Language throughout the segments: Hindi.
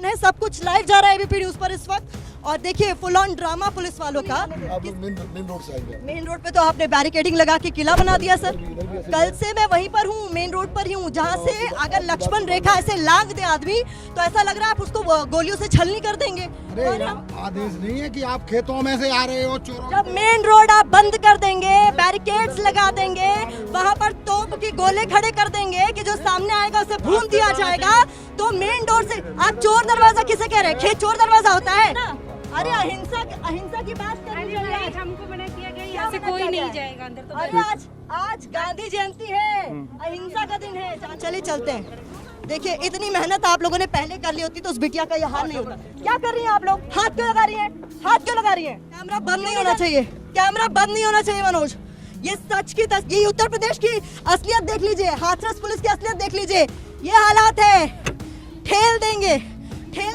ऑन है, सब कुछ लाइव जा रहा है एबीपी न्यूज पर इस वक्त। और देखिए फुल ऑन ड्रामा पुलिस वालों का। मेन रोड से आएंगे। मेन रोड पे तो आपने बैरिकेडिंग लगा के किला बना दिया सर। कल से मैं वहीं पर हूँ, मेन रोड पर ही हूँ, जहाँ से अगर लक्ष्मण रेखा ऐसे लांग दे आदमी तो ऐसा लग रहा है आप उसको गोलियों से छलनी कर देंगे। अरे आदेश नहीं है कि आप खेतों में से आ रहे हो चोरों। जब मेन रोड आप बंद कर देंगे, बैरिकेड्स लगा देंगे, वहाँ पर तोप की गोले खड़े कर देंगे कि जो सामने आएगा उसे भून दिया जाएगा, तो मेन डोर से आप चोर दरवाजा किसे कह रहे हैं? खेत चोर दरवाजा होता है ना। अरे अहिंसा की बात करनी चाहिए। हमको मना किया गया, यहाँ से कोई नहीं जाएगा अंदर। तो अरे आज गांधी जयंती है, अहिंसा का दिन है। चलिए चलते हैं। देखिए इतनी मेहनत आप लोगों ने पहले कर ली होती तो उस बिटिया का ये हाल नहीं होता। क्या कर रही हैं आप लोग? हाथ क्यों लगा रही हैं? हाथ क्यों लगा रही हैं? कैमरा बंद नहीं होना चाहिए, कैमरा बंद नहीं होना चाहिए मनोज। ये सच की ये उत्तर प्रदेश की असलियत देख लीजिए, हाथरस पुलिस की असलियत देख लीजिए। ये हालात है, ठेल देंगे, ठेल।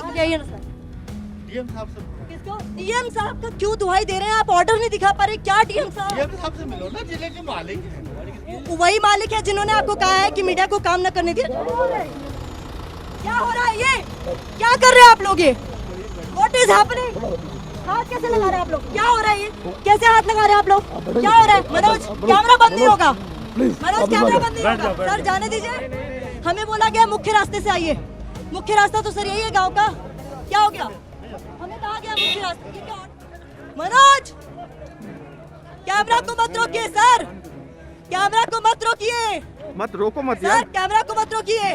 डीएम साहब का क्यों दुहाई दे रहे हैं आप? ऑर्डर नहीं दिखा पा रहे क्या? डीएम साहब से मिलो ना, जिले के मालिक हैं। वही मालिक है जिन्होंने आपको कहा है कि मीडिया को काम न करने दिया। क्या हो रहा है? ये क्या कर रहे हैं आप लोग? ये व्हाट इज हैपनिंग? हाथ कैसे लगा रहे हैं आप लोग? क्या हो रहा है? ये कैसे हाथ लगा रहे हैं आप लोग? क्या हो रहा है? मनोज कैमरा बंद नहीं होगा, मनोज कैमरा बंद नहीं होगा। सर जाने दीजिए, हमें बोला गया मुख्य रास्ते से आइए। मुख्य रास्ता तो सर यही है गाँव का। क्या हो गया? हमें कहा गया मुख्य रास्ते। ये क्या? मनोज कैमरा को मत रोकिए सर, कैमरा को मत रोकिए, मत रोको मत सर कैमरा को मत रोकिए।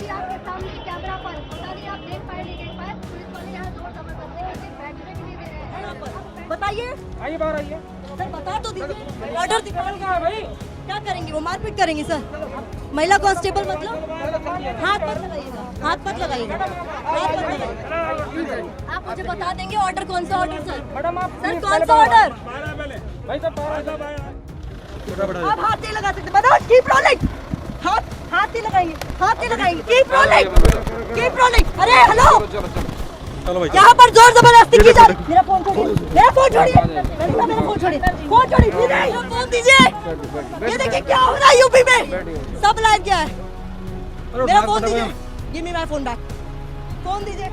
आपके सामने कैमरा पर पता नहीं आप देख पाए नहीं देख पाए, पुलिस वाले यहाँ जोर जबरदस्ती ऐसे बैठने के लिए दे रहे हैं। बताइए, आइए बाहर आइए। सर बता तो दीजिए, ऑर्डर दिखाएंगे भाई क्या करेंगे? वो मारपीट करेंगे सर। महिला कांस्टेबल मतलब हाथ मत लगाइएगा, हाथ मत लगाइएगा, हाथ मत लगाइएगा। आप मुझे बता देंगे ऑर्डर कौन सा ऑर्डर सर? सर कौन सा ऑर्डर? आप हाथ नहीं लगा सकते। Manoj keep rolling. हाथ नहीं लगाएंगे, हाथ नहीं लगाएंगे। Keep rolling, keep rolling. अरे हेलो, यहाँ पर जोर जबरदस्ती की जा रही। मेरा फोन छोड़िए, मेरा फोन छोड़िए, मेरा फोन छोड़िए, फोन छोड़िए, फोन दीजिए। ये देखिए क्या हो रहा है यूपी में, सब लाइव क्या है। मेरा फोन दीजिए, give me my phone back, phone दीजिए।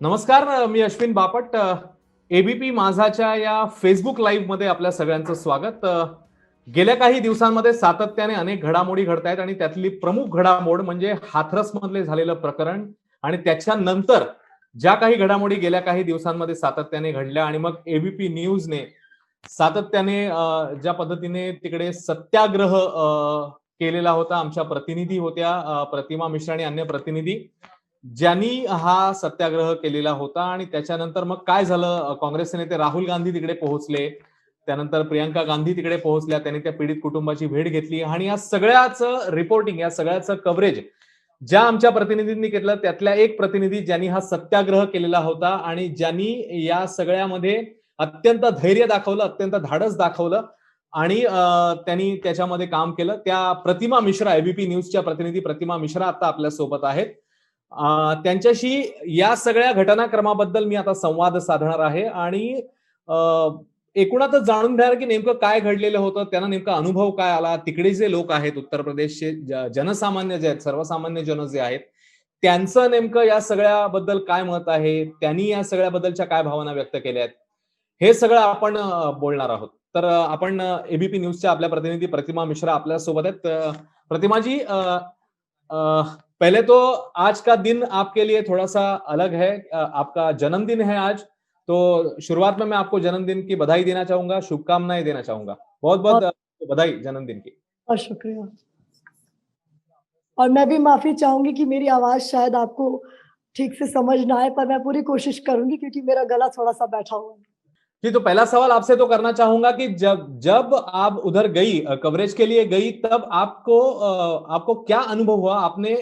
नमस्कार, मी अश्विन बापट, एबीपी माझाच्या या फेसबुक लाईव्ह मध्ये आपल्या सगळ्यांचं स्वागत। गेल्या काही दिवसांमध्ये सातत्याने अनेक घडामोडी घडत आहेत आणि त्यातली प्रमुख घडामोड म्हणजे हाथरस मधले झालेलं प्रकरण आणि त्याच्यानंतर ज्या काही घडामोडी गेल्या काही दिवसांमध्ये सातत्याने घडल्या आणि मग एबीपी न्यूजने सातत्याने ज्या पद्धतीने तिकडे सत्याग्रह केलेला होता। आमच्या प्रतिनिधी होत्या प्रतिमा मिश्रा आणि अन्य प्रतिनिधी ज्यांनी हा सत्याग्रह केलेला होता आणि त्याच्यानंतर मग काय झालं? काँग्रेसचे नेते राहुल गांधी तिकडे पोहोचले, त्यानंतर प्रियंका गांधी तिकडे पोहोचल्या, त्यांनी त्या पीडित कुटुंबाची भेट घेतली आणि या सगळ्याचं रिपोर्टिंग, या सगळ्याचं कव्हरेज ज्या आमच्या प्रतिनिधींनी केलं त्यातल्या एक प्रतिनिधी ज्यांनी हा सत्याग्रह केलेला होता आणि ज्यांनी या सगळ्यामध्ये अत्यंत धैर्य दाखवलं, अत्यंत धाडस दाखवलं आणि त्यांनी त्याच्यामध्ये काम केलं, त्या प्रतिमा मिश्रा, एबीपी न्यूजच्या प्रतिनिधी प्रतिमा मिश्रा आता आपल्या सोबत आहेत। त्यांच्याशी या सगळ्या घटनाक्रमाबद्दल मी आता संवाद साधणार आहे आणि एकूणातच जाणून घेणार की नेमकं काय घडलेलं होतं, त्यांना नेमका अनुभव काय आला, तिकडे जे लोक आहेत उत्तर प्रदेशचे जनसामान्य जे आहेत, सर्वसामान्य जन जे आहेत, त्यांचं नेमकं या सगळ्याबद्दल काय मत आहे, त्यांनी या सगळ्याबद्दलच्या काय भावना व्यक्त केल्या आहेत, हे सगळं आपण बोलणार आहोत। तर आपण एबीपी न्यूजच्या आपल्या प्रतिनिधी प्रतिमा मिश्रा आपल्या सोबत आहेत। प्रतिमा जी, पहले तो आज का दिन आपके लिए थोड़ा सा अलग है, आपका जन्मदिन है आज, तो शुरुआत में मैं आपको जन्मदिन की बधाई देना चाहूंगा, शुभकामनाएं देना चाहूंगा। बहुत बहुत बधाई जन्मदिन की। और शुक्रिया। और मैं भी माफी चाहूंगी कि मेरी आवाज शायद आपको ठीक से समझ ना आए, पर मैं पूरी कोशिश करूंगी क्योंकि मेरा गला थोड़ा सा बैठा हुआ है। जी, तो पहला सवाल आपसे तो करना चाहूंगा कि जब आप उधर गई, कवरेज के लिए गई, तब आपको क्या अनुभव हुआ? आपने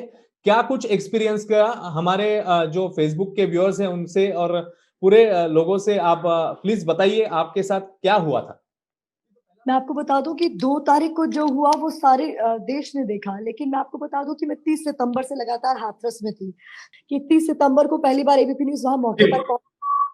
क्या कुछ एक्सपीरियंस किया? हमारे जो फेसबुक के व्यूअर्स हैं उनसे और पूरे लोगों से आप प्लीज बताइए आपके साथ क्या हुआ था। मैं आपको बता दूं कि 2 तारीख को जो हुआ वो सारे देश ने देखा, लेकिन मैं आपको बता दूं कि मैं 30 सितंबर से लगातार हाथरस में थी, कि 30 सितंबर को पहली बार एबीपी न्यूज वहां मौके पर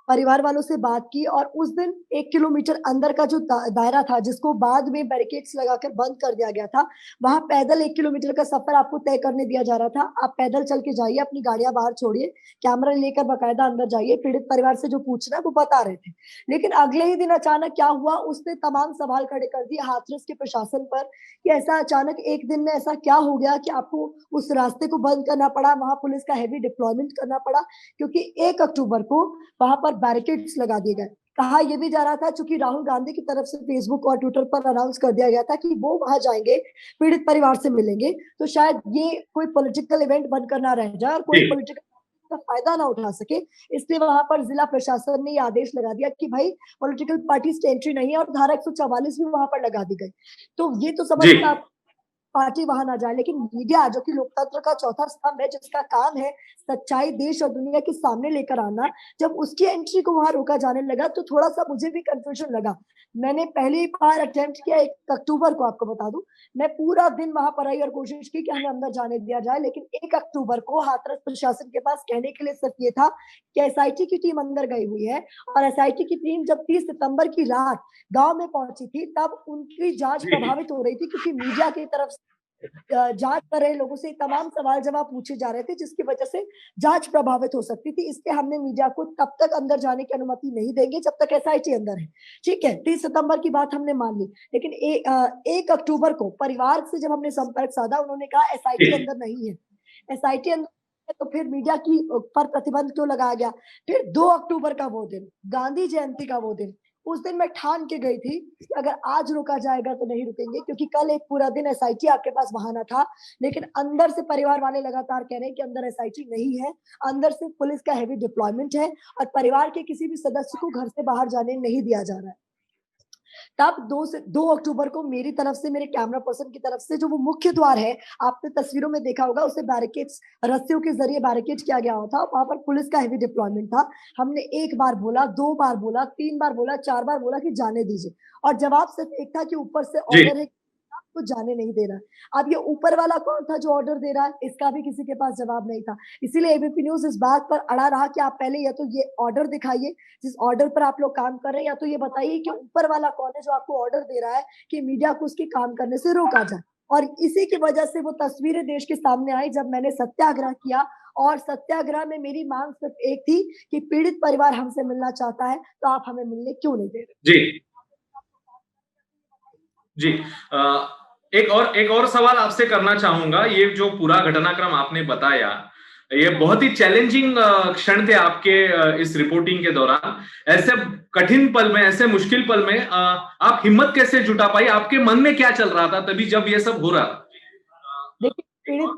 परिवार वालों से बात की और उस दिन 1 किलोमीटर अंदर का जो दायरा था, जिसको बाद में बैरिकेड्स लगाकर बंद कर दिया गया था, वहां पैदल 1 किलोमीटर का सफर आपको तय करने दिया जा रहा था। आप पैदल चल के जाइए, अपनी गाड़ियां बाहर छोड़िए, कैमरा लेकर बाकायदा अंदर जाइए। पीड़ित परिवार से जो पूछना है वो बता रहे थे, लेकिन अगले ही दिन अचानक क्या हुआ, उसने तमाम सवाल खड़े कर दिए हाथरस के प्रशासन पर कि ऐसा अचानक एक दिन में ऐसा क्या हो गया कि आपको उस रास्ते को बंद करना पड़ा, वहां पुलिस का हेवी डिप्लॉयमेंट करना पड़ा, क्योंकि 1 अक्टूबर को वहां पर बैरिकेड्स लगा दिए गए। कहा यह भी जा रहा था, चूंकि राहुल गांधी की तरफ से फेसबुक और ट्विटर पर अनाउंस कर दिया गया था कि वो वहां जाएंगे, पीड़ित परिवार से मिलेंगे, तो शायद ये कोई पॉलिटिकल इवेंट बनकर ना रह जाए और कोई पॉलिटिकल का फायदा ना उठा सके। इसलिए वहां पर जिला प्रशासन ने ये आदेश लगा दिया कि भाई पॉलिटिकल पार्टीज की एंट्री नहीं है, और धारा 144 भी वहां पर लगा दी गई। तो ये तो समझ पार्टी वहां ना जाए, लेकिन मीडिया जो कि लोकतंत्र का चौथा स्तंभ है, जिसका काम है सच्चाई देश और दुनिया के सामने लेकर आना, जब उसकी एंट्री को वहां रोका जाने लगा तो थोड़ा सा मुझे भी कंफ्यूजन लगा। मैंने पहली बार अटेम्प्ट किया 1 अक्टूबर को, आपको बता दूं, मैं पूरा दिन वहां पर आई और कोशिश की कि हमें अंदर जाने दिया जाए, लेकिन 1 अक्टूबर को हाथरस प्रशासन के पास कहने के लिए सिर्फ ये था कि एसआईटी की टीम अंदर गई हुई है, और एसआईटी की टीम जब 30 सितंबर की रात गांव में पहुंची थी तब उनकी जांच प्रभावित हो रही थी, क्योंकि मीडिया की तरफ से जांच कर रहे लोगों से तमाम सवाल जवाब पूछे जा रहे थे, जिसकी वजह से जांच प्रभावित हो सकती थी। इसलिए हमने मीडिया को तब तक अंदर जाने की अनुमति नहीं देंगे जब तक एसआईटी अंदर है। ठीक है, 30 सितंबर की बात हमने मान ली, लेकिन 1 अक्टूबर को परिवार से जब हमने संपर्क साधा, उन्होंने कहा एसआईटी अंदर नहीं है। एसआईटी अंदर तो फिर मीडिया की पर प्रतिबंध क्यों लगाया गया। फिर 2 अक्टूबर का वो दिन, गांधी जयंती का वो दिन, उस दिन मैं ठान के गई थी कि अगर आज रोका जाएगा तो नहीं रुकेंगे, क्योंकि कल एक पूरा दिन एसआईटी आपके पास बहाना था, लेकिन अंदर से परिवार वाले लगातार कह रहे हैं कि अंदर एसआईटी नहीं है, अंदर से पुलिस का हेवी डिप्लॉयमेंट है और परिवार के किसी भी सदस्य को घर से बाहर जाने नहीं दिया जा रहा है। तब 2 अक्टूबर को मेरी तरफ से, मेरे कैमरा पर्सन की तरफ से, जो वो मुख्य द्वार है, आपने तस्वीरों में देखा होगा, उसे बैरिकेड्स, रस्सियों के जरिए बैरिकेड किया गया था। वहां पर पुलिस का हेवी डिप्लॉयमेंट था। हमने 1 बार बोला, 2 बार बोला, 3 बार बोला, 4 बार बोला कि जाने दीजिए, और जवाब सिर्फ एक था कि ऊपर से ऑर्डर है, आपको जाने नहीं दे रहा। अब ये ऊपर वाला कौन था जो ऑर्डर दे रहा है, इसका भी किसी के पास जवाब नहीं था। इसीलिए एबीपी न्यूज इस बात पर अड़ा रहा कि आप पहले या तो ये ऑर्डर दिखाइए जिस ऑर्डर पर आप लोग काम कर रहे हैं, या तो ये बताइए कि ऊपर वाला कौन है जो आपको ऑर्डर दे रहा है कि मीडिया को उसके काम करने से रोका जाए। और इसी की वजह से वो तस्वीरें देश के सामने आई जब मैंने सत्याग्रह किया, और सत्याग्रह में मेरी मांग सिर्फ एक थी कि पीड़ित परिवार हमसे मिलना चाहता है, तो आप हमें मिलने क्यों नहीं दे रहे। जी जी, एक और सवाल आपसे करना चाहूंगा। ये जो पूरा घटनाक्रम आपने बताया, ये बहुत ही चैलेंजिंग क्षण थे आपके इस रिपोर्टिंग के दौरान। ऐसे कठिन पल में, ऐसे मुश्किल पल में आप हिम्मत कैसे जुटा पाई? आपके मन में क्या चल रहा था तभी जब ये सब हो रहा था? देखिए, पीड़ित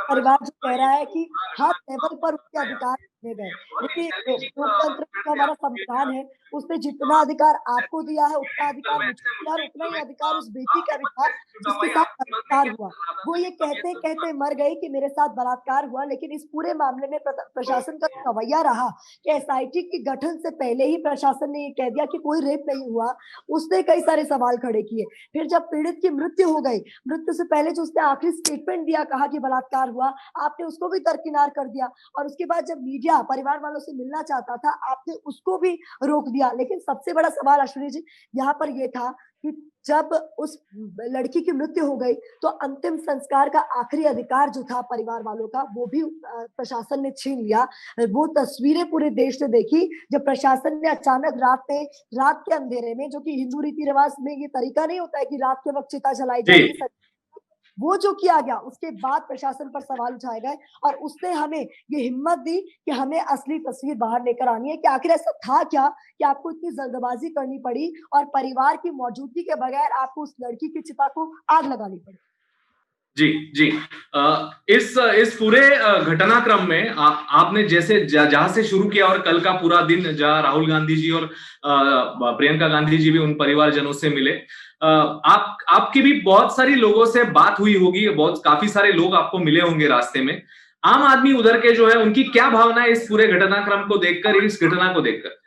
परिवार जो कह रहा है कि हर लेवल पर उसके अधिकार दिए गए। देखिए, लोकतंत्र जो हमारा संविधान है, उसने जितना अधिकार आपको दिया है उतना अधिकार मुझे दिया, और उतना ही अधिकार उस बेटी का भी था जिसके साथ बलात्कार हुआ। वो ये कहते कहते मर गई कि मेरे साथ बलात्कार हुआ, लेकिन इस पूरे मामले में प्रशासन का रवैया रहा कि एसआईटी के गठन से पहले ही प्रशासन ने ये कह दिया कि कोई रेप नहीं हुआ। उसने कई सारे सवाल खड़े किए। फिर जब पीड़ित की मृत्यु हो गई, मृत्यु से पहले जो उसने आखिरी स्टेटमेंट दिया, कहा कि बलात्कार हुआ, आपने उसको भी दरकिनार कर दिया। और उसके बाद जब मीडिया परिवार वालों से मिलना चाहता था, आपने उसको भी रोक दिया। लेकिन सबसे बड़ा सवाल अश्विनी जी यहाँ पर यह था कि जब उस लड़की की मृत्यु हो गई तो अंतिम संस्कार का आखिरी अधिकार जो था परिवार वालों का, वो भी प्रशासन ने छीन लिया। वो तस्वीरें पूरे देश ने देखी जब प्रशासन ने अचानक रात के अंधेरे में, जो कि हिंदू रीति रिवाज में ये तरीका नहीं होता है कि रात के वक्त चिता जलाई जाएगी, वो जो किया गया, उसके बाद प्रशासन पर सवाल उठाए गए और उसने हमें ये हिम्मत दी कि हमें असली तस्वीर बाहर लेकर आनी है कि आखिर ऐसा था क्या कि आपको इतनी जल्दबाजी करनी पड़ी और परिवार की मौजूदगी के बगैर आपको उस लड़की की चिता को आग लगानी पड़ी। जी जी, इस पूरे घटनाक्रम में आपने जैसे जहां से शुरू किया और कल का पूरा दिन जहां राहुल गांधी जी और प्रियंका गांधी जी भी उन परिवारजनों से मिले, आपकी भी बहुत सारी लोगों से बात हुई होगी, काफी सारे लोग आपको मिले होंगे रास्ते में। आम आदमी उधर के जो है, उनकी क्या भावना है इस पूरे घटनाक्रम को देखकर, इस घटना को देखकर?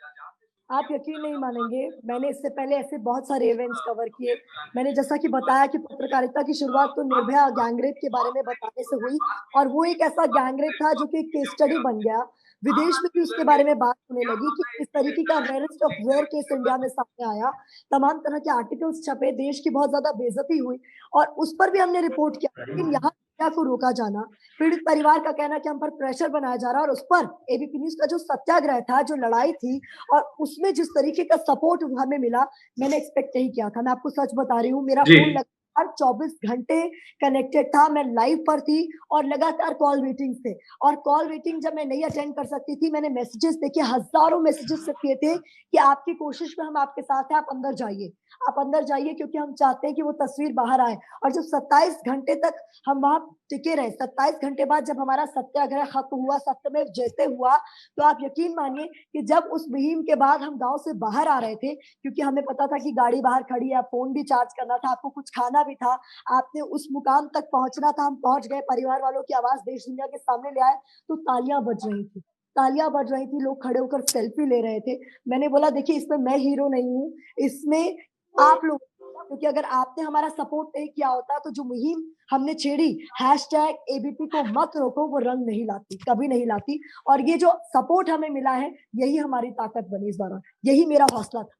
आप यकीन नहीं मानेंगे, मैंने इससे पहले ऐसे बहुत सारे इवेंट्स कवर किए। मैंने जैसा कि बताया कि पत्रकारिता की शुरुआत तो निर्भया गैंगरेप के बारे में बताने से हुई, और वो एक ऐसा गैंगरेप था जो कि केस स्टडी बन गया। विदेश में भी उसके बारे में बात होने लगी कि इस तरीके का rarest of rare case India में सामने आया, तमाम तरह के आर्टिकल्स छपे, देश की बहुत ज्यादा बेइज्जती हुई और उस पर भी हमने रिपोर्ट किया। लेकिन यहाँ मीडिया को रोका जाना, पीड़ित परिवार का कहना कि हम पर प्रेशर बनाया जा रहा है और उस पर एबीपी न्यूज का जो सत्याग्रह था, जो लड़ाई थी और उसमें जिस तरीके का सपोर्ट हमें मिला, मैंने एक्सपेक्ट नहीं किया था। मैं आपको सच बता रही हूँ, मेरा जी। फोन लगातार 24 घंटे कनेक्टेड था, मैं लाइव पर थी और लगातार कॉल वेटिंग थे। और कॉल वेटिंग जब मैं नहीं अटेंड कर सकती थी, मैंने मैसेजेस देखे, हजारों मैसेजेस किए थे कि आपकी कोशिश में हम आपके साथ हैं, आप अंदर जाइए, आप अंदर जाइए, क्योंकि हम चाहते हैं कि वो तस्वीर बाहर आए। और जब 27 घंटे तक हम वहां टिके रहे, 27 घंटे बाद जब हमारा सत्याग्रह खत्म हुआ, सत्यमेव जयते हुआ, तो आप यकीन मानिए कि जब उस मुहिम के बाद हम गांव से बाहर आ रहे थे, क्योंकि हमें पता था कि गाड़ी बाहर खड़ी है, फोन भी चार्ज करना था, आपको कुछ खाना भी था, आपने उस मुकाम तक पहुंचना था, हम पहुंच गए, परिवार वालों की आवाज देश दुनिया के सामने ले आए, तो तालियां बज रही थी, तालियां बज रही थी, लोग खड़े होकर सेल्फी ले रहे थे। मैंने बोला देखिए, इसमें मैं हीरो नहीं हूँ, इसमें आप लोग, क्योंकि अगर आपने हमारा सपोर्ट नहीं किया होता तो जो मुहिम हमने छेड़ी #एबीपी को मत रोको, वो रंग नहीं लाती, कभी नहीं लाती। और ये जो सपोर्ट हमें मिला है, यही हमारी ताकत बनी इस दौरान, यही मेरा हौसला था।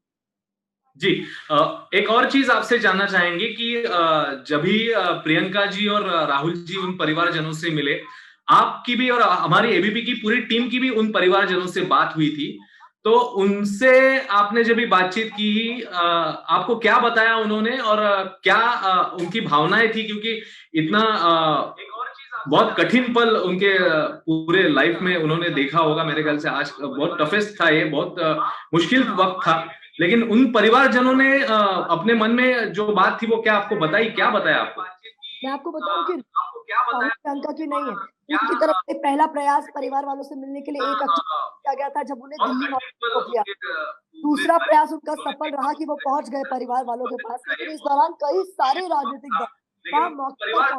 जी, एक और चीज आपसे जानना चाहेंगे कि जब भी प्रियंका जी और राहुल जी उन परिवारजनों से मिले, आपकी भी और हमारी एबीपी की पूरी टीम की भी उन परिवारजनों से बात हुई थी, तो उनसे आपने जब भी बातचीत की, आपको क्या बताया उन्होंने और क्या उनकी भावनाएं थी? क्योंकि इतना बहुत कठिन पल उनके पूरे लाइफ में उन्होंने देखा होगा, मेरे ख्याल से आज बहुत टफेस्ट था, ये बहुत मुश्किल वक्त था, लेकिन उन परिवारजनों ने अपने मन में जो बात थी वो क्या आपको बताई, क्या बताया आपको? मैं आपको बताऊं कि प्रियंका की नहीं है, उनकी तरफ से पहला प्रयास परिवार वालों से मिलने के लिए 1 अक्टूबर किया गया था, जब उन्हें दिल्ली वापस किया। दूसरा प्रयास उनका सफल रहा कि वो पहुंच गए परिवार वालों के पास, लेकिन इस दौरान कई सारे राजनीतिक दल वहां मौके पर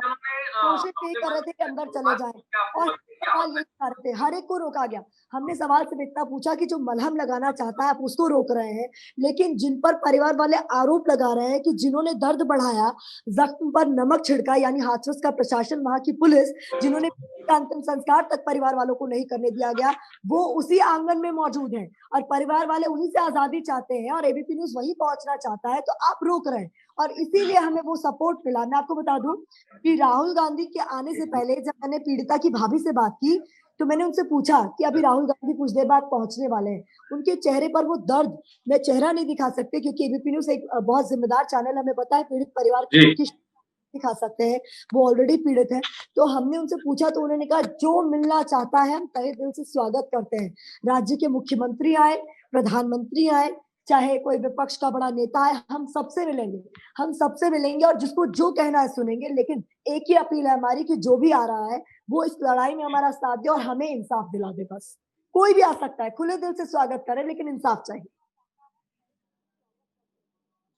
कोशिश यही कर रहे थे कि अंदर चले जाएं और सवाल यही कर रहे थे, हर एक को रोका गया। हमने सवाल सिर्फ इतना पूछा कि जो मलहम लगाना चाहता है आप उसको रोक रहे हैं, लेकिन जिन पर परिवार वाले आरोप लगा रहे हैं कि जिन्होंने दर्द बढ़ाया, जख्म पर नमक छिड़का, यानी हाथरस का प्रशासन, वहां की पुलिस, जिन्होंने अंतिम संस्कार तक परिवार वालों को नहीं करने दिया गया, वो उसी आंगन में मौजूद हैं और परिवार वाले उन्हीं से आजादी चाहते हैं और एबीपी न्यूज वहीं पहुंचना चाहता है, तो आप रोक रहे हैं और इसीलिए हमें वो सपोर्ट मिला। मैं आपको बता दूं कि राहुल गांधी के आने से पहले जब मैंने पीड़िता की भाभी से बात की, तो मैंने उनसे पूछा कि अभी राहुल गांधी कुछ देर बाद पहुंचने वाले हैं, उनके चेहरे पर वो दर्द, मैं चेहरा नहीं दिखा सकते क्योंकि एबीपी न्यूज एक बहुत जिम्मेदार चैनल, हमें पता है पीड़ित परिवार की दिखा सकते हैं, वो ऑलरेडी पीड़ित है। तो हमने उनसे पूछा तो उन्होंने कहा जो मिलना चाहता है हम तहे दिल से स्वागत करते हैं। राज्य के मुख्यमंत्री आए, प्रधानमंत्री आए, चाहे कोई विपक्ष का बड़ा नेता है, हम सबसे मिलेंगे, हम सबसे मिलेंगे और जिसको जो कहना है सुनेंगे। लेकिन एक ही अपील है हमारी कि जो भी आ रहा है वो इस लड़ाई में हमारा साथ दे और हमें इंसाफ दिला दे। बस कोई भी आ सकता है, खुले दिल से स्वागत करे, लेकिन इंसाफ चाहिए।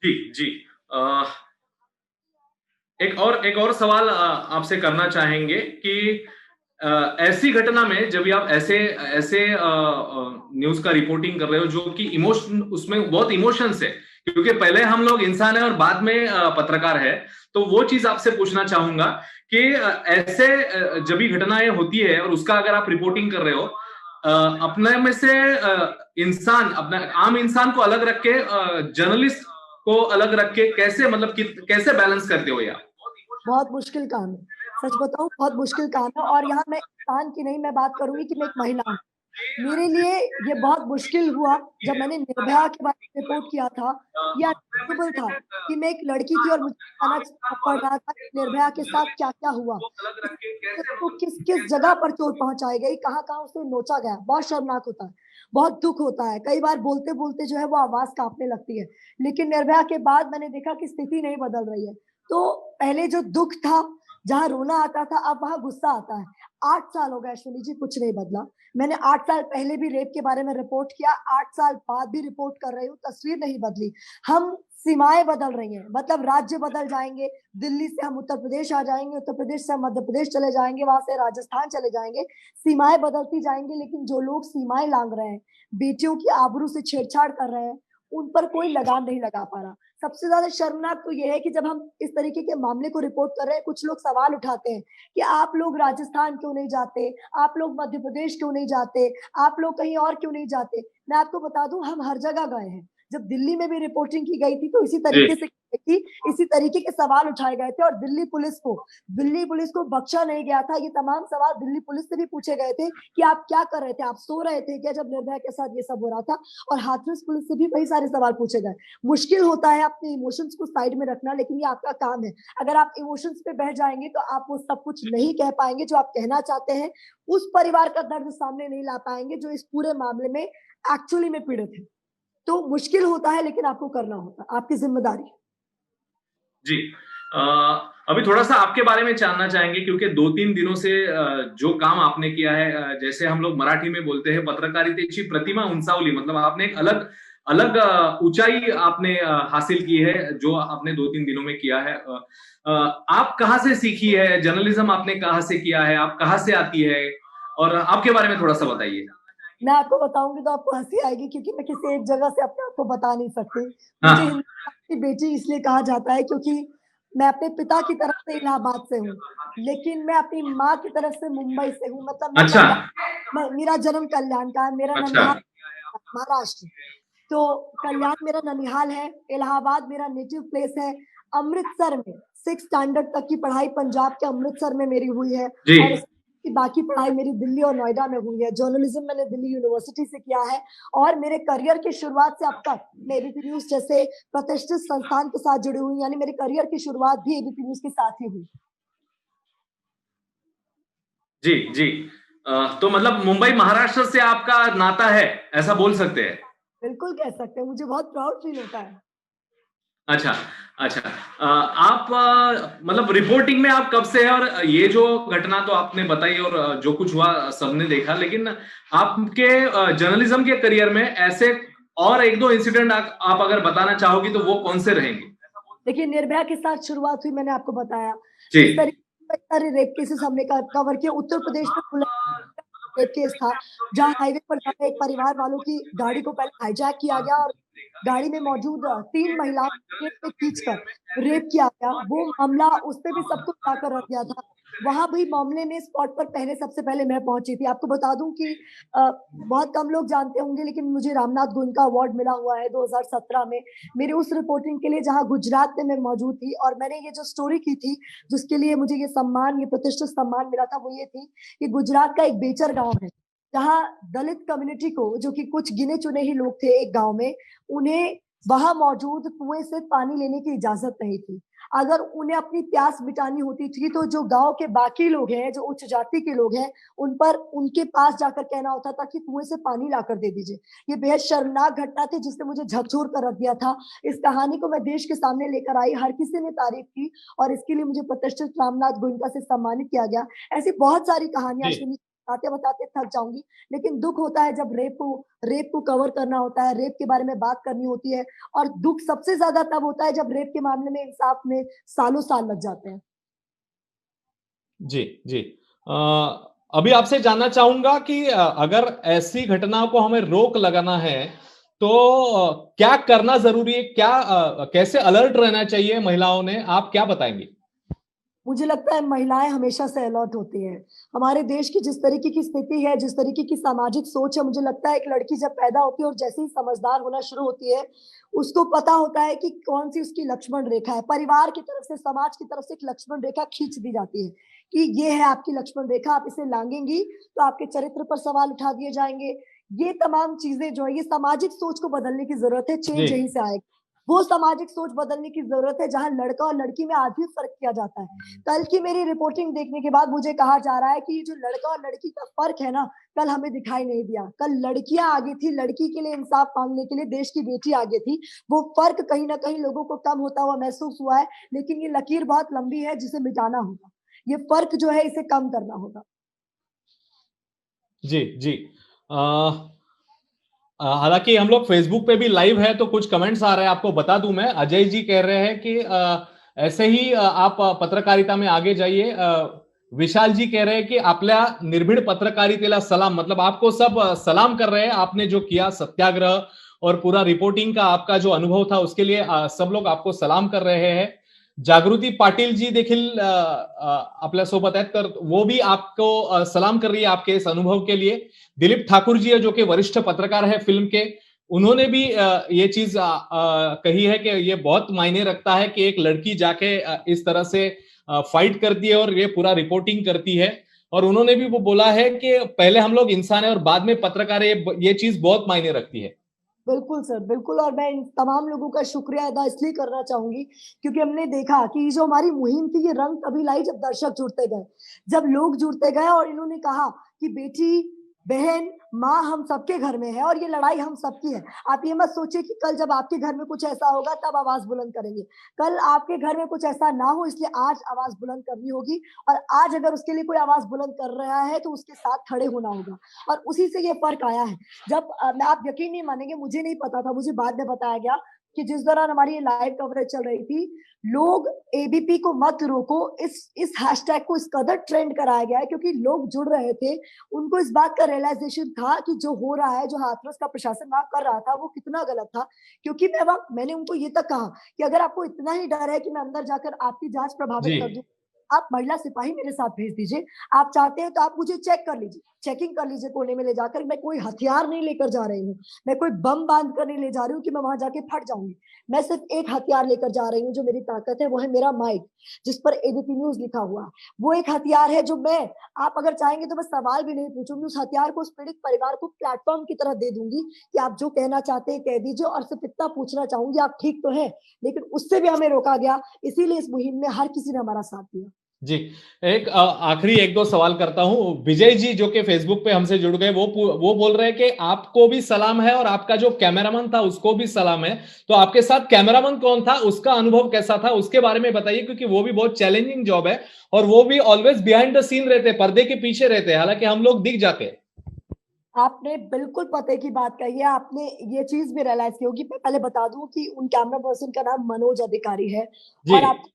जी जी, एक और सवाल आपसे करना चाहेंगे कि ऐसी घटना में जब भी आप ऐसे न्यूज का रिपोर्टिंग कर रहे हो जो कि इमोशन, उसमें बहुत इमोशंस है, क्योंकि पहले हम लोग इंसान है और बाद में पत्रकार है, तो वो चीज आपसे पूछना चाहूंगा कि ऐसे जब भी घटनाएं होती है और उसका अगर आप रिपोर्टिंग कर रहे हो, अपने में से इंसान, अपना आम इंसान को अलग रख के, जर्नलिस्ट को अलग रख के कैसे, मतलब कैसे बैलेंस करते हो यार? बहुत मुश्किल काम है, सच बताऊं बहुत मुश्किल काम है। और यहाँ मैं इंसान की नहीं, मैं बात करूंगी कि मैं एक महिला हूँ। मेरे लिए ये बहुत मुश्किल हुआ जब मैंने निर्भया के बारे में रिपोर्ट किया था। ये अनबिलीवेबल था कि मैं एक लड़की थी और मुझे बताना पड़ रहा था निर्भया के साथ क्या क्या हुआ, तो किस किस जगह पर चोट पहुंचाई गई, कहाँ कहाँ उसे नोचा गया। बहुत शर्मनाक होता है, बहुत दुख होता है, कई बार बोलते बोलते जो है वो आवाज कांपने लगती है। लेकिन निर्भया के बाद मैंने देखा कि स्थिति नहीं बदल रही है। तो पहले जो दुख था, जहां रोना आता था, अब वहां गुस्सा आता है। 8 साल हो गए अश्विनी जी, कुछ नहीं बदला। मैंने 8 साल पहले भी रेप के बारे में रिपोर्ट किया, 8 साल बाद भी रिपोर्ट कर रही हूँ, तस्वीर नहीं बदली। हम सीमाएं बदल रही हैं, मतलब राज्य बदल जाएंगे, दिल्ली से हम उत्तर प्रदेश आ जाएंगे, उत्तर प्रदेश से हम मध्य प्रदेश चले जाएंगे, वहां से राजस्थान चले जाएंगे, सीमाएं बदलती जाएंगी। लेकिन जो लोग सीमाएं लांघ रहे हैं, बेटियों की आबरू से छेड़छाड़ कर रहे हैं, उन पर कोई लगाम नहीं लगा पा रहा। सबसे ज्यादा शर्मनाक तो ये है कि जब हम इस तरीके के मामले को रिपोर्ट कर रहे हैं, कुछ लोग सवाल उठाते हैं कि आप लोग राजस्थान क्यों नहीं जाते, आप लोग मध्य प्रदेश क्यों नहीं जाते, आप लोग कहीं और क्यों नहीं जाते। मैं आपको बता दूं, हम हर जगह गए हैं। जब दिल्ली में भी रिपोर्टिंग की गई थी तो इसी तरीके से की, इसी तरीके के सवाल उठाए गए थे और दिल्ली पुलिस को बख्शा नहीं गया था। ये तमाम सवाल दिल्ली पुलिस से भी पूछे गए थे कि आप क्या कर रहे थे, आप सो रहे थे क्या जब निर्भया के साथ ये सब हो रहा था। और हाथरस पुलिस से भी वही सारे सवाल पूछे गए। मुश्किल होता है अपने इमोशंस को साइड में रखना, लेकिन ये आपका काम है। अगर आप इमोशंस पे बह जाएंगे तो आप वो सब कुछ नहीं कह पाएंगे जो आप कहना चाहते हैं, उस परिवार का दर्द सामने नहीं ला पाएंगे जो इस पूरे मामले में एक्चुअली में पीड़ित है। तो मुश्किल होता है, लेकिन आपको करना होता है, आपकी जिम्मेदारी। जी, अभी थोड़ा सा आपके बारे में जानना चाहेंगे, क्योंकि 2-3 दिनों से जो काम आपने किया है, जैसे हम लोग मराठी में बोलते हैं पत्रकारितेची प्रतिमा उंचावली, मतलब आपने एक अलग ऊंचाई आपने हासिल की है जो आपने 2-3 दिनों में किया है। आप कहाँ से सीखी है जर्नलिज्म, आपने कहाँ से किया है, आप कहाँ से आती है, और आपके बारे में थोड़ा सा बताइए। मैं आपको बताऊंगी तो आपको हंसी आएगी, क्योंकि मैं किसी एक जगह से अपने आप को बता नहीं सकती। हाँ। मुझे हिंदुस्तान की बेटी इसलिए कहा जाता है क्योंकि मैं अपने पिता की तरफ से इलाहाबाद से हूँ, लेकिन मैं अपनी माँ की तरफ से मुंबई से हूँ। मतलब अच्छा। मेरा जन्म कल्याण का है, मेरा अच्छा। ननिहाल महाराष्ट्र। तो कल्याण मेरा ननिहाल है, इलाहाबाद मेरा नेटिव प्लेस है। अमृतसर में 6th स्टैंडर्ड तक की पढ़ाई पंजाब के अमृतसर में मेरी हुई है, जी। और की बाकी पढ़ाई मेरी दिल्ली और नोएडा में हुई है। जर्नलिज्म मैंने दिल्ली यूनिवर्सिटी से किया है, और मेरे करियर की शुरुआत से अब तक मैं एबीपी न्यूज जैसे प्रतिष्ठित संस्थान के साथ जुड़ी हुई, यानी मेरे करियर की शुरुआत भी एबीपी न्यूज के साथ ही हुई। जी जी, तो मतलब मुंबई महाराष्ट्र से आपका नाता है, ऐसा बोल सकते हैं? बिल्कुल कह सकते हैं, मुझे बहुत प्राउड फील होता है। अच्छा अच्छा, आप मतलब रिपोर्टिंग में आप कब से हैं, और ये जो घटना तो आपने बताई और जो कुछ हुआ सबने देखा, लेकिन आपके जर्नलिज्म के करियर में ऐसे और 1-2 इंसिडेंट आप अगर बताना चाहोगी तो वो कौन से रहेंगे? देखिए, निर्भया के साथ शुरुआत हुई, मैंने आपको बताया। जी। इस तरीके सारे रेप केसेस हमने कवर किया। उत्तर प्रदेश में रेप केस था, जहाँ हाईवे पर जाकर एक परिवार वालों की गाड़ी को पहले हाईजैक किया गया और गाड़ी में मौजूद 3 महिलाओं को खींचकर रेप किया गया। वो मामला, उस पे भी सब कुछ जाकर रख दिया था। वहां भी मामले में स्पॉट पर सबसे पहले मैं पहुंची थी। आपको बता दूं कि बहुत कम लोग जानते होंगे, लेकिन मुझे रामनाथ गोविंद का अवार्ड मिला हुआ है 2017 में मेरे उस रिपोर्टिंग के लिए, जहां गुजरात में मैं मौजूद थी। और मैंने ये जो स्टोरी की थी, जिसके लिए मुझे ये प्रतिष्ठित सम्मान मिला था, वो ये थी कि गुजरात का एक बेचर गाँव है, जहाँ दलित कम्युनिटी को, जो कि कुछ गिने चुने ही लोग थे एक गांव में, उन्हें वहां मौजूद कुएं से पानी लेने की इजाजत नहीं थी। अगर उन्हें अपनी प्यास मिटानी होती थी तो जो गांव के बाकी लोग हैं, जो उच्च जाति के लोग हैं, उनके पास जाकर कहना होता था कि कुएं से पानी लाकर दे दीजिए। ये बेहद शर्मनाक घटना थी, जिसने मुझे झकझोर कर रख दिया था। इस कहानी को मैं देश के सामने लेकर आई, हर किसी ने तारीफ की, और इसके लिए मुझे प्रतिष्ठित रामनाथ गोयनका से सम्मानित किया गया। ऐसी बहुत सारी कहानियां बताते थक जाऊंगी, लेकिन दुख होता है जब रेप को कवर करना होता है, रेप के बारे में बात करनी होती है। और दुख सबसे ज्यादा तब होता है जब रेप के मामले में इंसाफ में सालों साल लग जाते हैं। जी जी, अभी आपसे जानना चाहूंगा कि अगर ऐसी घटनाओं को हमें रोक लगाना है तो क्या करना जरूरी है, कैसे अलर्ट रहना चाहिए महिलाओं ने, आप क्या बताएंगे? मुझे लगता है महिलाएं हमेशा से अलर्ट होती हैं। हमारे देश की जिस तरीके की स्थिति है, जिस तरीके की सामाजिक सोच है, मुझे लगता है एक लड़की जब पैदा होती है और जैसे ही समझदार होना शुरू होती है, उसको पता होता है कि कौन सी उसकी लक्ष्मण रेखा है। परिवार की तरफ से, समाज की तरफ से एक लक्ष्मण रेखा खींच दी जाती है कि ये है आपकी लक्ष्मण रेखा, आप इसे लांघेंगी तो आपके चरित्र पर सवाल उठा दिए जाएंगे। ये तमाम चीजें जो है, ये सामाजिक सोच को बदलने की जरूरत है। चेंज यहीं से आएगा। वो सामाजिक सोच बदलने की जरूरत है जहां लड़का और लड़की में आज भी फर्क किया जाता है। कल की मेरी रिपोर्टिंग देखने के बाद मुझे कहा जा रहा है कि ये जो लड़का और लड़की का फर्क है ना, कल हमें दिखाई नहीं दिया। कल लड़कियां आगे थी, लड़की के लिए इंसाफ मांगने के लिए देश की बेटी आगे थी। वो फर्क कहीं ना कहीं लोगों को कम होता हुआ महसूस हुआ है, लेकिन ये लकीर बहुत लंबी है जिसे मिटाना होगा। ये फर्क जो है, इसे कम करना होगा। जी जी, हालांकि हम लोग फेसबुक पे भी लाइव है तो कुछ कमेंट्स आ रहे हैं, आपको बता दूं मैं। अजय जी कह रहे हैं कि ऐसे ही आप पत्रकारिता में आगे जाइए। विशाल जी कह रहे हैं कि आपल्या निर्भीड पत्रकारितेला सलाम, मतलब आपको सब सलाम कर रहे हैं। आपने जो किया सत्याग्रह और पूरा रिपोर्टिंग का आपका जो अनुभव था उसके लिए सब लोग आपको सलाम कर रहे हैं. जागृती पाटील जी देखील आपल्या सोबत आहेत, तर वो भी आपको सलाम कर रही है आपके इस अनुभव के लिए. दिलीप ठाकुर जी है जो कि वरिष्ठ पत्रकार है फिल्म के, उन्होंने भी ये चीज कही है कि ये बहुत मायने रखता है कि एक लड़की जाके इस तरह से फाइट करती है और ये पूरा रिपोर्टिंग करती है. और उन्होंने भी वो बोला है कि पहले हम लोग इंसान है और बाद में पत्रकार है, ये चीज बहुत मायने रखती है. बिल्कुल सर, बिल्कुल। और मैं इन तमाम लोगों का शुक्रिया अदा इसलिए करना चाहूंगी क्योंकि हमने देखा कि ये जो हमारी मुहिम थी ये रंग तभी लाई जब दर्शक जुड़ते गए, जब लोग जुड़ते गए और इन्होंने कहा कि बेटी, बहन, माँ हम सबके घर में है और ये लड़ाई हम सबकी है। आप ये मत सोचिए कि कल जब आपके घर में कुछ ऐसा होगा तब आवाज बुलंद करेंगे। कल आपके घर में कुछ ऐसा ना हो, इसलिए आज आवाज बुलंद करनी होगी। और आज अगर उसके लिए कोई आवाज बुलंद कर रहा है तो उसके साथ खड़े होना होगा। और उसी से ये फर्क आया है। जब आप यकीन नहीं मानेंगे, मुझे नहीं पता था, मुझे बाद में बताया गया कि जिस दौरान हमारी ये लाइव कवरेज चल रही थी, लोग एबीपी को मत रोको इस हैशटैग को इस कदर ट्रेंड कराया गया है क्योंकि लोग जुड़ रहे थे। उनको इस बात का रियलाइजेशन था कि जो हो रहा है, जो हाथरस का प्रशासन वहां कर रहा था, वो कितना गलत था। क्योंकि मैंने उनको ये तक कहा कि अगर आपको इतना ही डर है कि मैं अंदर जाकर आपकी जांच प्रभावित कर दूं, आप महिला सिपाही मेरे साथ भेज दीजिए। आप चाहते हैं तो आप मुझे चेक कर लीजिए, चेकिंग कर लीजिए कोने में ले जाकर। मैं कोई हथियार नहीं लेकर जा रही हूँ, मैं कोई बम बांध कर नहीं ले जा रही हूँ कि मैं वहां जाके फट जाऊंगी। मैं सिर्फ एक हथियार लेकर जा रही हूँ जो मेरी ताकत है, वो है मेरा माइक, जिस पर एबीपी न्यूज लिखा हुआ है। वो एक हथियार है जो आप अगर चाहेंगे तो मैं सवाल भी नहीं पूछूंगी, उस हथियार को उस पीड़ित परिवार को प्लेटफॉर्म की तरह दे दूंगी कि आप जो कहना चाहते हैं कह दीजिए। और सिर्फ इतना पूछना चाहूंगी, आप ठीक तो है? लेकिन उससे भी हमें रोका गया, इसीलिए इस मुहिम में हर किसी ने हमारा साथ दिया। जी, एक आखिरी एक दो सवाल करता हूं. विजय जी जो कि फेसबुक पे हमसे जुड़ गए, वो बोल रहे हैं कि आपको भी सलाम है और आपका जो कैमरामैन था उसको भी सलाम है. तो आपके साथ कैमरामैन कौन था, उसका अनुभव कैसा था, उसके बारे में बताइए, क्योंकि वो भी बहुत चैलेंजिंग जॉब है और वो भी ऑलवेज बिहाइंड द सीन रहते, पर्दे के पीछे रहते हैं, हालांकि हम लोग दिख जाते हैं. आपने बिल्कुल पते की बात कही है। आपने ये चीज भी रियलाइज की होगी। मैं पहले बता दूं कि उन कैमरा पर्सन का नाम मनोज अधिकारी है। जी. और आपको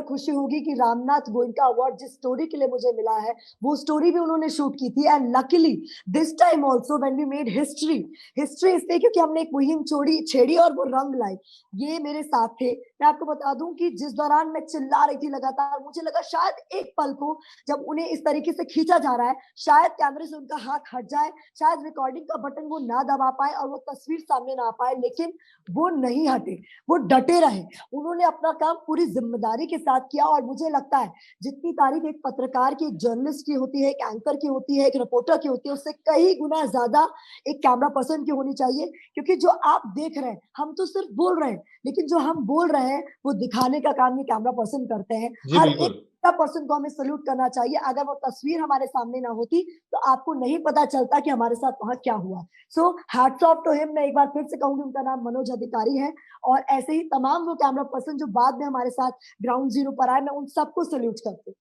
खुशी होगी कि रामनाथ गोयनका अवार्ड जिस स्टोरी के लिए मुझे मिला है, वो स्टोरी भी उन्होंने शूट की थी। And luckily this time also when we made history इसलिए क्योंकि हमने एक मुहिम छेड़ी और वो रंग लाई। ये मेरे साथ थे। मैं आपको बता दूं कि जिस दौरान मैं चिल्ला रही थी लगातार, मुझे लगा शायद एक पल को जब उन्हें इस तरीके से खींचा जा रहा है, शायद कैमरे से उनका हाथ हट जाए, शायद रिकॉर्डिंग का बटन वो ना दबा पाए और वो तस्वीर सामने ना आ पाए। लेकिन वो नहीं हटे, वो डटे रहे। उन्होंने अपना काम पूरी जिम्मेदारी के साथ किया। और मुझे लगता है जितनी तारीफ एक पत्रकार की, एक जर्नलिस्ट की होती है, एक एंकर की होती है, एक रिपोर्टर की होती है, उससे कई गुना ज्यादा एक कैमरा पर्सन की होनी चाहिए। क्योंकि जो आप देख रहे हैं, हम तो सिर्फ बोल रहे हैं, लेकिन जो हम बोल रहे हैं वो दिखाने का काम ये कैमरा पर्सन करते हैं। हर एक पर्सन को हमें सल्यूट करना चाहिए। अगर वो तस्वीर हमारे सामने ना होती तो आपको नहीं पता चलता कि हमारे साथ वहां क्या हुआ। So hats off to him. मैं एक बार फिर से कहूंगी, उनका नाम मनोज अधिकारी है। और ऐसे ही तमाम वो कैमरा पर्सन जो बाद में हमारे साथ ग्राउंड जीरो पर आए, मैं उन सबको सल्यूट करती हूँ।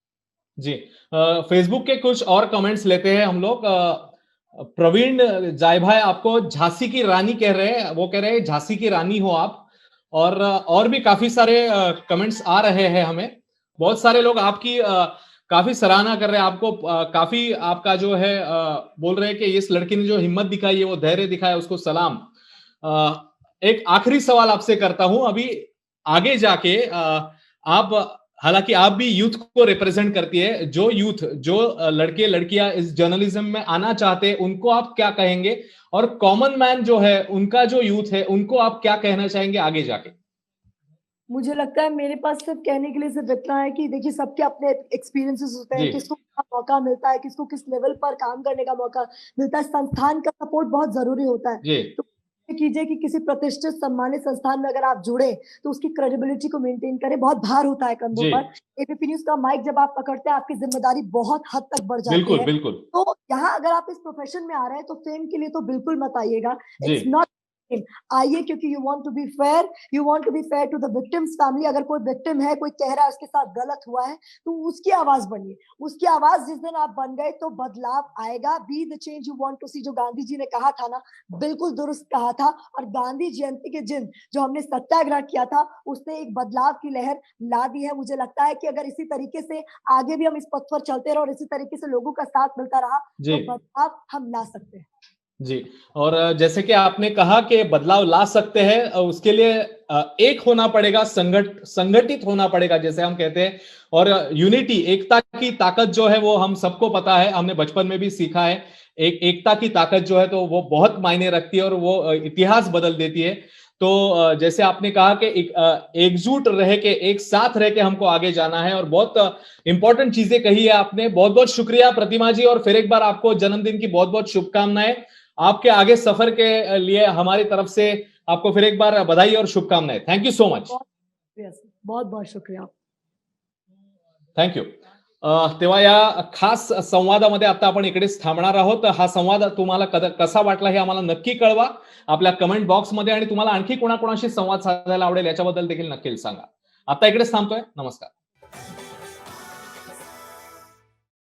जी, फेसबुक के कुछ और कमेंट्स लेते हैं हम लोग. प्रवीण जाय भाई आपको झांसी की रानी कह रहे हैं, वो कह रहे हैं झांसी की रानी हो आप. और भी काफी सारे कमेंट्स आ रहे हैं हमें. बहुत सारे लोग आपकी काफी सराहना कर रहे हैं, आपको काफी आपका जो है बोल रहे हैं कि इस लड़की ने जो हिम्मत दिखाई है, वो धैर्य दिखाया, उसको सलाम. एक आखिरी सवाल आपसे करता हूं. अभी आगे जाके आप, हालांकि आप भी यूथ को रिप्रेजेंट करती है, जो यूथ, जो लड़के लड़कियां इस जर्नलिज्म में आना चाहते हैं, उनको आप क्या कहेंगे? और कॉमन मैन जो है, उनका जो यूथ है, उनको आप क्या कहना चाहेंगे आगे जाके? मुझे लगता है मेरे पास सिर्फ कहने के लिए सिर्फ इतना है कि देखिए, सबके अपने एक्सपीरियंसेस होते हैं। किसको क्या मौका मिलता है, किसको किस लेवल पर काम करने का मौका मिलता है। संस्थान का सपोर्ट बहुत जरूरी होता है। तो कीजिए कि किसी प्रतिष्ठित सम्मानित संस्थान में अगर आप जुड़े तो उसकी क्रेडिबिलिटी को मेंटेन करें। बहुत भार होता है कंधों पर। एबीपी न्यूज का माइक जब आप पकड़ते हैं, आपकी जिम्मेदारी बहुत हद तक बढ़ जाती है। बिल्कुल. तो यहाँ अगर आप इस प्रोफेशन में आ रहे हैं तो फेम के लिए तो बिल्कुल मत आइएगा। इट्स नॉट आइए क्योंकि you want to be fair to the victim's family. अगर कोई विक्टिम है, कोई कह रहा है उसके साथ गलत हुआ है, तो उसकी आवाज बनिए। उसकी आवाज जिस दिन आप बन गए तो बदलाव आएगा। Be the change you want to see, जो गांधी जी ने कहा था ना, बिल्कुल दुरुस्त कहा था। और गांधी जयंती के दिन जो हमने सत्याग्रह किया था, उसने एक बदलाव की लहर ला दी है। मुझे लगता है कि अगर इसी तरीके से आगे भी हम इस पथ पर चलते रहे और इसी तरीके से लोगों का साथ मिलता रहा तो बदलाव हम ला सकते हैं। जी। और जैसे कि आपने कहा कि बदलाव ला सकते हैं, उसके लिए एक होना पड़ेगा, संगठित होना पड़ेगा जैसे हम कहते हैं। और यूनिटी, एकता की ताकत जो है वो हम सबको पता है, हमने बचपन में भी सीखा है। एकता की ताकत जो है तो वो बहुत मायने रखती है और वो इतिहास बदल देती है। तो जैसे आपने कहा कि एकजुट रह के, एक साथ रह के हमको आगे जाना है, और बहुत इंपॉर्टेंट चीजें कही है आपने। बहुत बहुत शुक्रिया प्रतिमा जी, और फिर एक बार आपको जन्मदिन की बहुत बहुत शुभकामनाएं। आपके आगे सफर के लिए हमारी तरफ से आपको फिर एक बार बधाई और शुभकामनाएं। Thank you so much. बहुत बहुत शुक्रिया। थँक्यू। तेव्हा या खास संवादामध्ये आता आपण इकडेच थांबणार आहोत. हा संवाद तुम्हाला कसा वाटला हे आम्हाला नक्की कळवा आपल्या कमेंट बॉक्समध्ये, आणि तुम्हाला आणखी कोणाकोणाशी संवाद साधायला आवडेल याच्याबद्दल देखील नक्की सांगा. आता इकडेच थांबतोय. नमस्कार.